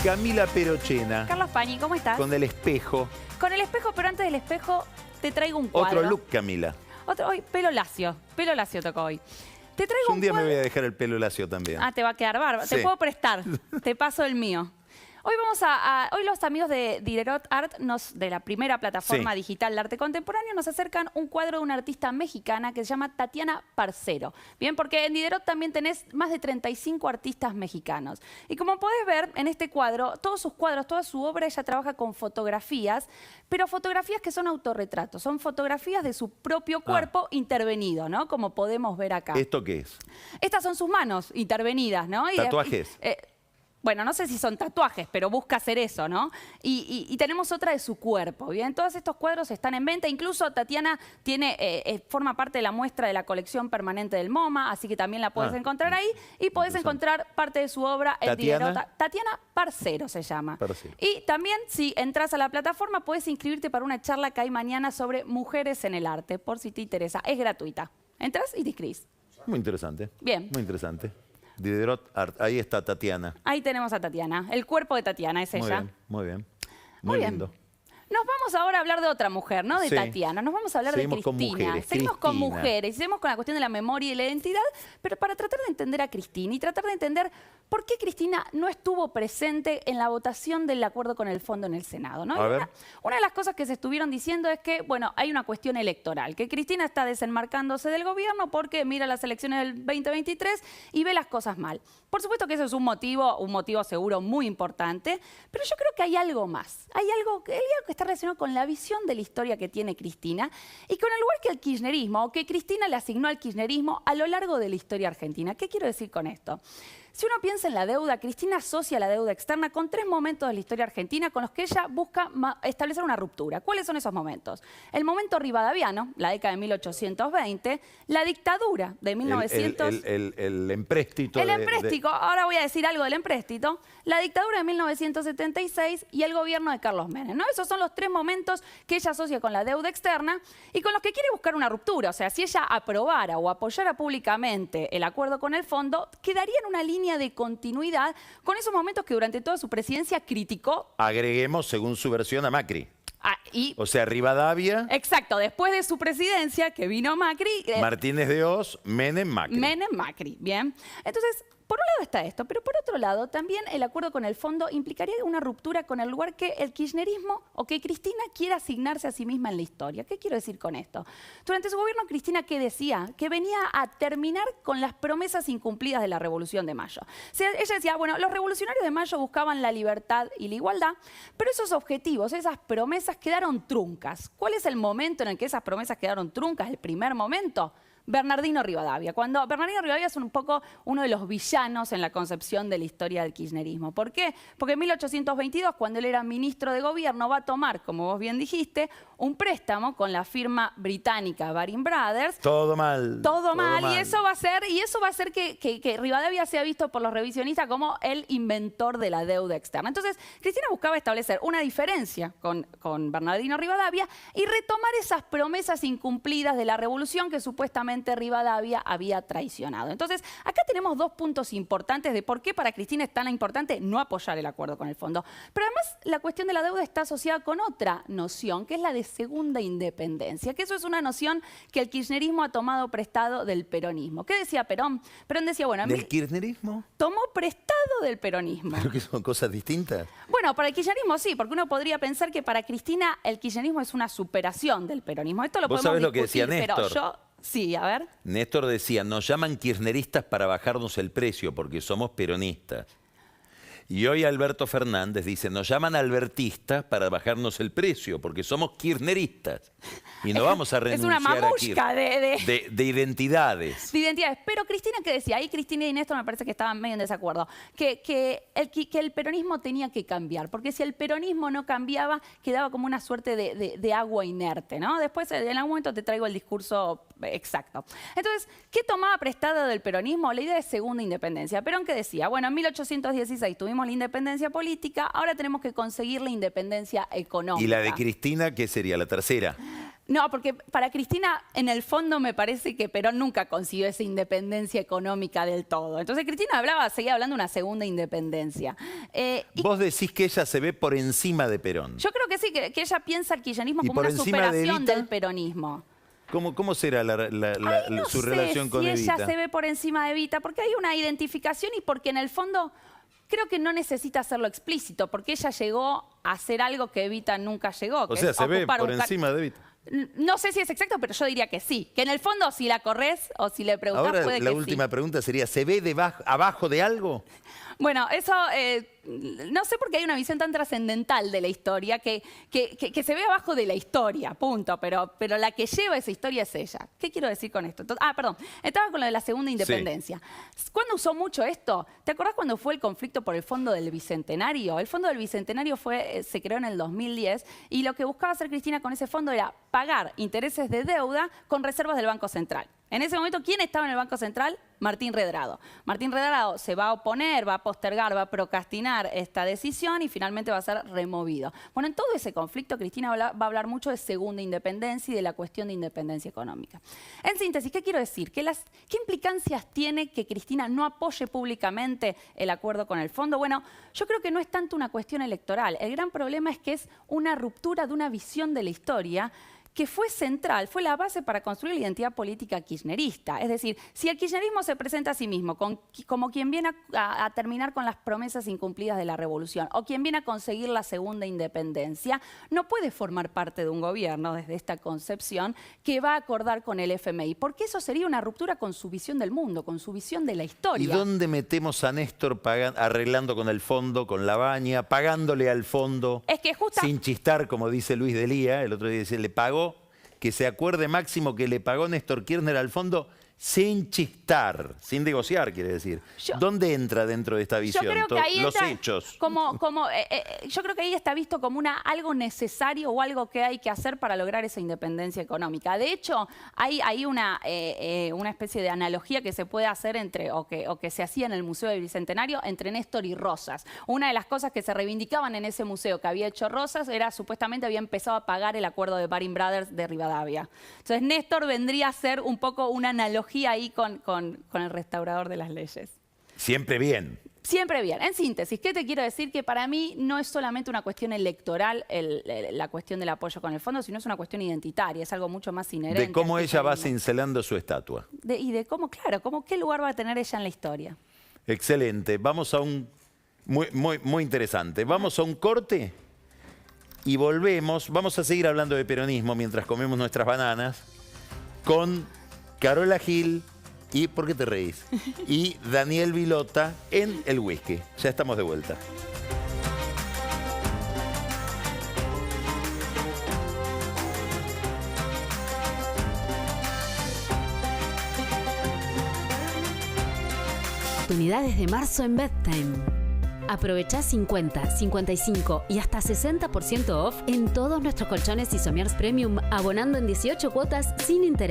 Camila Perochena. Carlos Pañi, ¿cómo estás? Con el espejo. Con el espejo, pero antes del espejo te traigo un cuadro. Otro look, Camila. Hoy, pelo lacio tocó hoy. Te traigo Un día cuadro. me voy a dejar el pelo lacio también. Ah, te va a quedar bárbaro. Sí. Te puedo prestar. Te paso el mío. Hoy hoy los amigos de Diderot Art, de la primera plataforma digital de arte contemporáneo, nos acercan un cuadro de una artista mexicana que se llama Tatiana Parcero. Bien, porque en Diderot también tenés más de 35 artistas mexicanos. Y como podés ver en este cuadro, todos sus cuadros, toda su obra, ella trabaja con fotografías, pero fotografías que son autorretratos, son fotografías de su propio cuerpo intervenido, ¿no? Como podemos ver acá. ¿Esto qué es? Estas son sus manos intervenidas, ¿no? ¿Tatuajes? Bueno, no sé si son tatuajes, pero busca hacer eso, ¿no? Y tenemos otra de su cuerpo, ¿bien? Todos estos cuadros están en venta. Incluso Tatiana forma parte de la muestra de la colección permanente del MoMA, así que también la puedes encontrar ahí. Y podés encontrar parte de su obra en Diderot. Tatiana Parcero se llama. Parcero. Y también, si entras a la plataforma, puedes inscribirte para una charla que hay mañana sobre mujeres en el arte, por si te interesa. Es gratuita. Entras y te inscribís. Muy interesante. Bien. Muy interesante. Diderot Art. Ahí está Tatiana. Ahí tenemos a Tatiana. El cuerpo de Tatiana es ella. Muy bien. Muy bien. Lindo. Nos vamos ahora a hablar de otra mujer, ¿no? De Tatiana. Nos vamos a hablar de Cristina. Seguimos con mujeres. Seguimos con la cuestión de la memoria y la identidad, pero para tratar de entender a Cristina y tratar de entender por qué Cristina no estuvo presente en la votación del acuerdo con el fondo en el Senado, ¿no? Una de las cosas que se estuvieron diciendo es que, bueno, hay una cuestión electoral, que Cristina está desenmarcándose del gobierno porque mira las elecciones del 2023 y ve las cosas mal. Por supuesto que eso es un motivo seguro muy importante, pero yo creo que hay algo más. Hay algo que está relacionado con la visión de la historia que tiene Cristina y con el lugar que el kirchnerismo, o que Cristina le asignó al kirchnerismo a lo largo de la historia argentina. ¿Qué quiero decir con esto? Si uno piensa en la deuda, Cristina asocia la deuda externa con 3 momentos de la historia argentina con los que ella busca establecer una ruptura. ¿Cuáles son esos momentos? El momento rivadaviano, la década de 1820, la dictadura de 1900... El empréstito. El empréstito, ahora voy a decir algo del empréstito, la dictadura de 1976 y el gobierno de Carlos Menem, ¿no? Esos son los 3 momentos que ella asocia con la deuda externa y con los que quiere buscar una ruptura. O sea, si ella aprobara o apoyara públicamente el acuerdo con el fondo, quedaría en una línea de continuidad con esos momentos que durante toda su presidencia criticó. Agreguemos, según su versión, a Macri. O sea, Rivadavia. Exacto, después de su presidencia, que vino Macri. Martínez de Hoz, Menem, Macri. Menem, Macri, bien. Entonces, por un lado está esto, pero por otro lado, también el acuerdo con el fondo implicaría una ruptura con el lugar que el kirchnerismo o que Cristina quiera asignarse a sí misma en la historia. ¿Qué quiero decir con esto? Durante su gobierno, Cristina, ¿qué decía? Que venía a terminar con las promesas incumplidas de la Revolución de Mayo. O sea, ella decía, bueno, los revolucionarios de Mayo buscaban la libertad y la igualdad, pero esos objetivos, esas promesas quedaron truncas. ¿Cuál es el momento en el que esas promesas quedaron truncas? El primer momento. Bernardino Rivadavia. Cuando Bernardino Rivadavia es un poco uno de los villanos en la concepción de la historia del kirchnerismo. ¿Por qué? Porque en 1822, cuando él era ministro de gobierno, va a tomar, como vos bien dijiste, un préstamo con la firma británica Baring Brothers. Todo mal. Todo mal. Y eso va a hacer que Rivadavia sea visto por los revisionistas como el inventor de la deuda externa. Entonces, Cristina buscaba establecer una diferencia con Bernardino Rivadavia y retomar esas promesas incumplidas de la revolución que supuestamente Rivadavia había traicionado. Entonces, acá tenemos 2 puntos importantes de por qué para Cristina es tan importante no apoyar el acuerdo con el fondo. Pero además, la cuestión de la deuda está asociada con otra noción, que es la de segunda independencia, que eso es una noción que el kirchnerismo ha tomado prestado del peronismo. ¿Qué decía Perón? Perón decía, bueno... ¿Del kirchnerismo? Tomó prestado del peronismo. ¿Pero que son cosas distintas? Bueno, para el kirchnerismo sí, porque uno podría pensar que para Cristina el kirchnerismo es una superación del peronismo. Esto lo ¿Vos podemos sabés lo que discutir, decía Néstor? pero yo... Sí, a ver. Néstor decía, nos llaman kirchneristas para bajarnos el precio porque somos peronistas. Y hoy Alberto Fernández dice, nos llaman albertistas para bajarnos el precio porque somos kirchneristas. Y no vamos a renunciar es una mamushka de identidades. De identidades. Pero Cristina, ¿qué decía? Ahí Cristina y Néstor me parece que estaban medio en desacuerdo. Que el peronismo tenía que cambiar. Porque si el peronismo no cambiaba, quedaba como una suerte de agua inerte, ¿no? Después, en algún momento te traigo el discurso exacto. Entonces, ¿qué tomaba prestado del peronismo? La idea de segunda independencia. Perón, ¿qué decía? Bueno, en 1816 tuvimos la independencia política, ahora tenemos que conseguir la independencia económica. ¿Y la de Cristina qué sería? ¿La tercera? No, porque para Cristina, en el fondo, me parece que Perón nunca consiguió esa independencia económica del todo. Entonces Cristina seguía hablando de una segunda independencia. Vos decís que ella se ve por encima de Perón. Yo creo que sí, que ella piensa el kirchnerismo como una superación del peronismo. ¿Cómo será su relación con Evita? Ella se ve por encima de Evita, porque hay una identificación y porque en el fondo creo que no necesita hacerlo explícito, porque ella llegó a hacer algo que Evita nunca llegó. O sea, se ve por encima de Evita. No sé si es exacto, pero yo diría que sí. Que en el fondo, si la corres o si le preguntás, ahora, puede que la última pregunta sería, ¿se ve abajo de algo? Bueno, eso no sé por qué hay una visión tan trascendental de la historia que se ve abajo de la historia, punto. Pero la que lleva esa historia es ella. ¿Qué quiero decir con esto? Perdón. Estaba con lo de la segunda independencia. Sí. ¿Cuándo usó mucho esto? ¿Te acordás cuando fue el conflicto por el Fondo del Bicentenario? El Fondo del Bicentenario se creó en el 2010 y lo que buscaba hacer Cristina con ese fondo era pagar intereses de deuda con reservas del Banco Central. En ese momento, ¿quién estaba en el Banco Central? Martín Redrado. Martín Redrado se va a oponer, va a postergar, va a procrastinar esta decisión y finalmente va a ser removido. Bueno, en todo ese conflicto, Cristina va a hablar mucho de segunda independencia y de la cuestión de independencia económica. En síntesis, ¿qué quiero decir? ¿Qué implicancias tiene que Cristina no apoye públicamente el acuerdo con el fondo? Bueno, yo creo que no es tanto una cuestión electoral. El gran problema es que es una ruptura de una visión de la historia que fue central, fue la base para construir la identidad política kirchnerista. Es decir, si el kirchnerismo se presenta a sí mismo como quien viene a terminar con las promesas incumplidas de la revolución o quien viene a conseguir la segunda independencia, no puede formar parte de un gobierno desde esta concepción que va a acordar con el FMI, porque eso sería una ruptura con su visión del mundo, con su visión de la historia. ¿Y dónde metemos a Néstor arreglando con el fondo, con la baña, pagándole al fondo, sin chistar, como dice Luis Delía? El otro día dice, le pagó, que se acuerde Máximo que le pagó Néstor Kirchner al fondo sin chistar, sin negociar, quiere decir. ¿Dónde entra dentro de esta visión? Yo creo que ahí los hechos. Yo creo que ahí está visto como algo necesario o algo que hay que hacer para lograr esa independencia económica. De hecho, hay una especie de analogía que se puede hacer o que se hacía en el Museo del Bicentenario entre Néstor y Rosas. Una de las cosas que se reivindicaban en ese museo que había hecho Rosas era supuestamente había empezado a pagar el acuerdo de Baring Brothers de Rivadavia. Entonces Néstor vendría a ser un poco una analogía ahí con el restaurador de las leyes. Siempre bien. Siempre bien. En síntesis, ¿qué te quiero decir? Que para mí no es solamente una cuestión electoral la cuestión del apoyo con el fondo, sino es una cuestión identitaria, es algo mucho más inherente. De cómo ella va cincelando su estatua. Y de cómo, claro, qué lugar va a tener ella en la historia. Excelente. Vamos a muy interesante. Vamos a un corte y volvemos. Vamos a seguir hablando de peronismo mientras comemos nuestras bananas con Carola Gil y, ¿por qué te reís? Y Daniel Vilota en El Whisky. Ya estamos de vuelta. Oportunidades de marzo en Bedtime. Aprovechá 50, 55 y hasta 60% off en todos nuestros colchones y sommiers premium abonando en 18 cuotas sin interés.